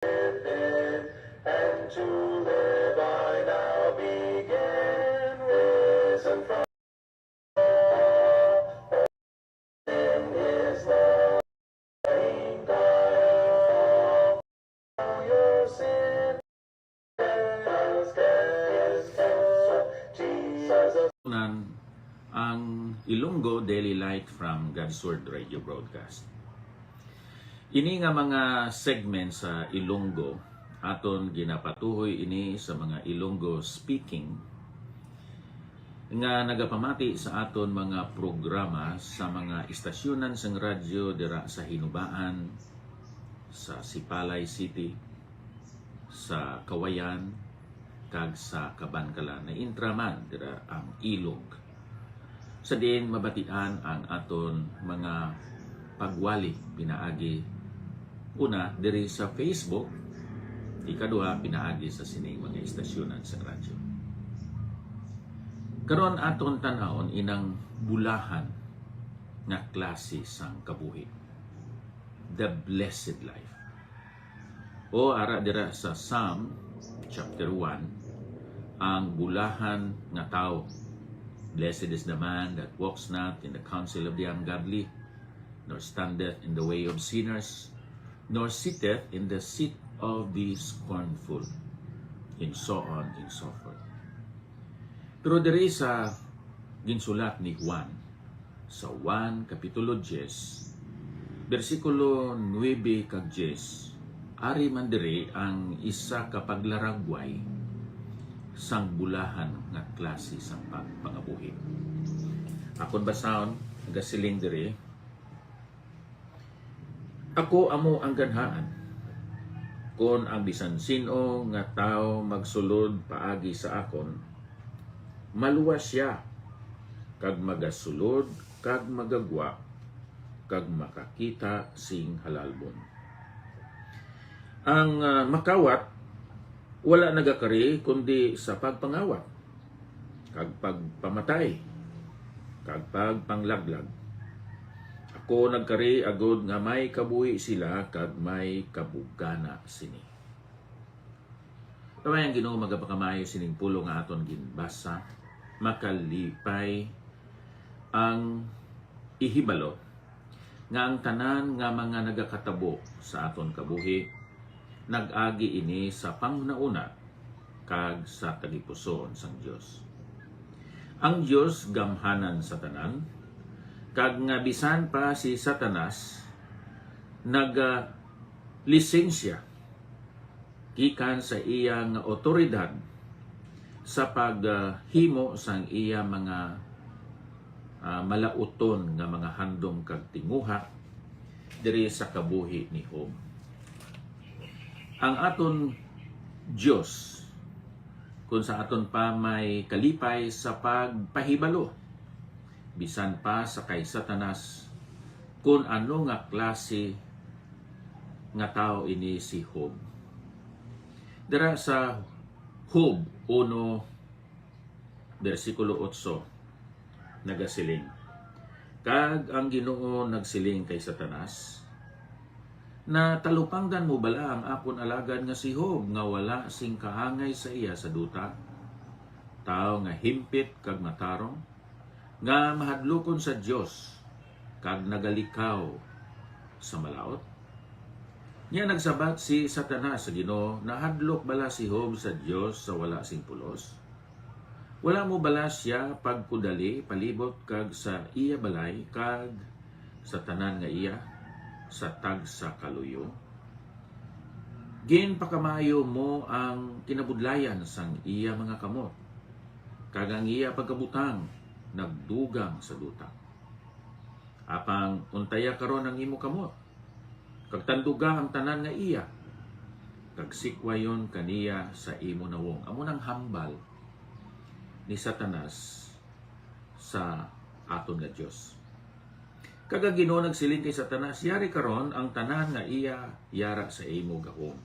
and to live I now begin, risen from in his loving dial. Your sin has canceled, Jesus. Ang Ilonggo Daily Light from God's Word Radio Broadcast. Ini nga mga segment sa Ilonggo aton ginapatuhoy ini sa mga Ilonggo speaking nga nagapamati sa aton mga programa sa mga istasyonan sang radyo dira sa Hinubaan, sa Sipalay City, sa Kawayan, kag sa Kabankalan na intraman dira ang Ilog. Sa din mabatian ang aton mga pagwali pinaagi una diri sa Facebook, ikaduha pinaagi sa sining mga istasyonan sa radyo. Karon aton tanawon inang bulahan nga klase sang kabuhi, the blessed life. O ara dira sa Psalm chapter 1 ang bulahan nga tao. Blessed is the man that walks not in the counsel of the ungodly, nor standeth in the way of sinners, nor sitteth in the seat of the scornful, and so on and so forth. Pero diri sa ginsulat ni Juan, sa 1 Kapitulo 10, versikulo 9 kag 10, ari man diri ang isa ka paglaragway sang bulahan nga klase sang pangabuhi. Akon basahon nagasiling diri, ako amo ang ganhaan kon ang bisan sino nga tao magsulod paagi sa akon, maluwas siya kag magasulod kag magagwa kag makakita sing halalbon. Ang makawat wala nagakari kundi sa pagpangawat kag pagpamatay kag pagpanglaglag. Ako nagkari agod nga may kabuhi sila kag may kabugana sini. Tamayang Ginoo magapakamayo sining pulo nga aton ginbasa, makalipay ang ihibalo nga ang tanan nga mga nagakatabo sa aton kabuhi nag-agi ini sa panghunahuna kag sa tagipusoon sang Dios. Ang Dios gamhanan sa tanan, kag nga bisan pa si Satanas lisensya gikan sa iyang otoridad sa paghimo sang iya mga malauton nga mga handom kag tinguha diri sa kabuhi ni Job. Ang aton Diyos, kung sa aton pa may kalipay sa pagpahibalo, bisan pa sa kay Satanas, kung ano nga klase nga tao ini si Job. Dira sa Job 1, versikulo 8, nagasiling, kag ang Ginoo nagsiling kay Satanas, na talupangdan mo bala ang akon alagad nga si Job nga wala sing kaangay sa iya sa duta, tao nga himpit kag matarong, nga mahadlokon sa Dios kag nagalikaw sa malaot. Nya nagsabat si Satanas sa Ginoo, nahadlok bala si Job sa Dios sa wala sing pulos? Wala mo bala siya pagkudali palibot kag sa iya balay kag sa tanan nga iya sa tag sa kaluyo? Gin pakamayo mo ang kinabudlayan sang iya mga kamot, kag ang iya pagkabutang nagdugang sa duta. Apang untaya karon ang imo kamot, kag tanduga ang tanan nga iya, kag sikwayon kaniya sa imo nawong. Amo nang hambal ni Satanas sa aton nga Dios. Kag ang Ginoo nagsiling kay Satanas, yari karon ang tanan nga iya yara sa imo gahom.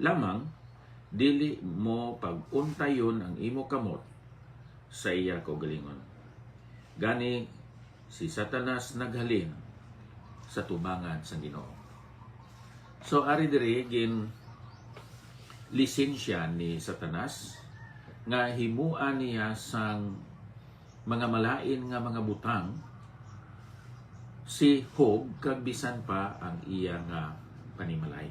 Lamang dili mo pag-untayon ang imo kamot sa iya kaugalingon. Gani si Satanas naghalin sa tubangan sa Ginoo. So ari diri gin lisensya ni Satanas nga himuan niya sang mga malain nga mga butang si Job kag bisan pa ang iya nga panimalay.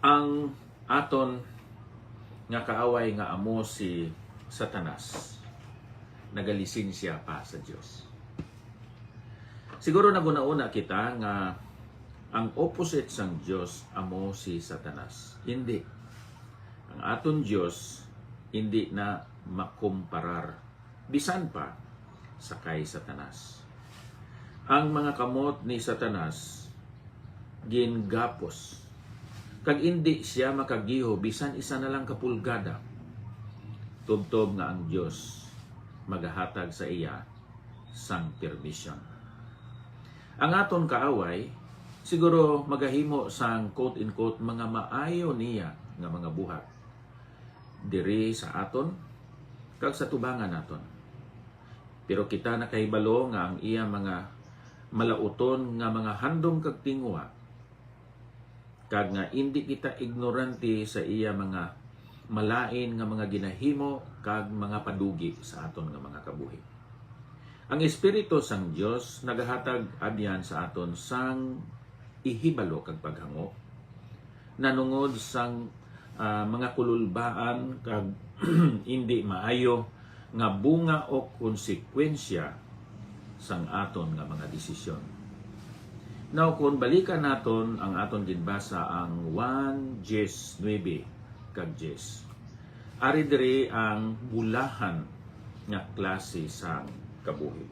Ang aton nga kaaway nga amo si Satanas nagalisensya pa sa Dios. Siguro naguna-una kita nga ang opposite sang Dios amo si Satanas. Hindi. Ang aton Dios hindi na makumparar bisan pa sa kay Satanas. Ang mga kamot ni Satanas gingapos kag hindi siya makagiho bisan isa na lang kapulgada. Tubtob nga ang Dios magahatag sa iya sang permission. Ang aton kaaway siguro magahimo sang quote-unquote mga maayo niya nga mga buhat diri sa aton kag sa tubangan naton. Pero kita nakahibalo nga ang iya mga malauton nga mga handom kag tingwa kag nga hindi kita ignorante sa iya mga malain nga mga ginahimo kag mga padugi sa aton nga mga kabuhi. Ang Espiritu sang Dios nagahatag abyan sa aton sang ihibalo kag paghango nanungod sang mga kululbaan kag hindi maayo nga bunga o konsekwensya sang aton nga mga desisyon. Now kung balikan naton ang aton ginbasa ang 1 Jes 9 kag Jes. Ari diri ang bulahan nga klase sa kabuhi.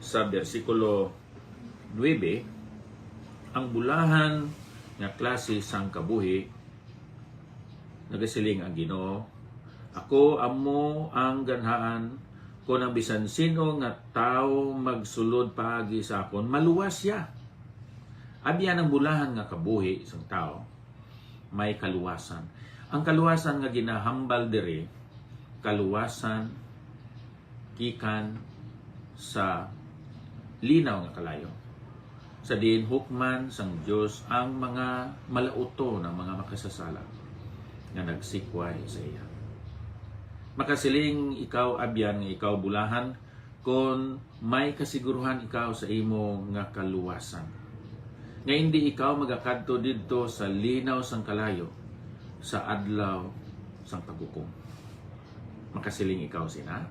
Sa bersikulo 9, ang bulahan nga klase sang kabuhi nagasiling ang Ginoo, ako amo ang ganhaan kung ang bisan sino nga tao magsulod paagi sa akon maluwas siya. Abyan ang bulahan nga kabuhi sang tao may kaluwasan. Ang kaluwasan nga ginahambal diri kaluwasan gikan sa linaw nga kalayo. Sa diin hukman sang Dios ang mga malauto ng mga makasasala nga nagsikway sa iya. Makasiling ikaw abyan nga ikaw bulahan kung may kasiguruhan ikaw sa imo nga kaluwasan. Nga hindi ikaw magakadto didto sa linaw sang kalayo sa adlaw sang paghukom. Makasiling ikaw sina?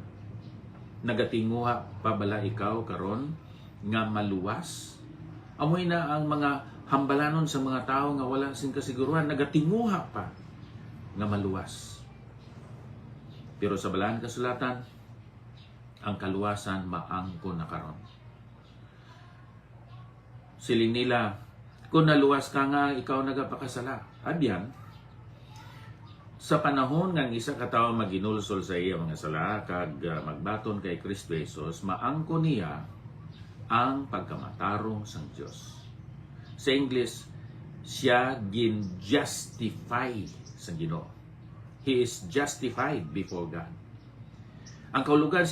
Nagatinguha pa bala ikaw karon nga maluwas? Amoy na ang mga hambalanon sa mga tao nga wala sing kasiguruhan, nagatinguha pa nga maluwas. Pero sa balahan kasulatan, ang kaluwasan maangko na karon. Siling nila, kung naluwas ka nga, ikaw nagapakasala. Abyan, sa panahon nga isa ka tawo maginulsol sa iya mga sala kag magbaton kay Kristo Jesus, maangko niya ang pagkamatarong sang Dios. Sa English, siya gin-justify sa Ginoo. He is justified before God. Ang kaulugan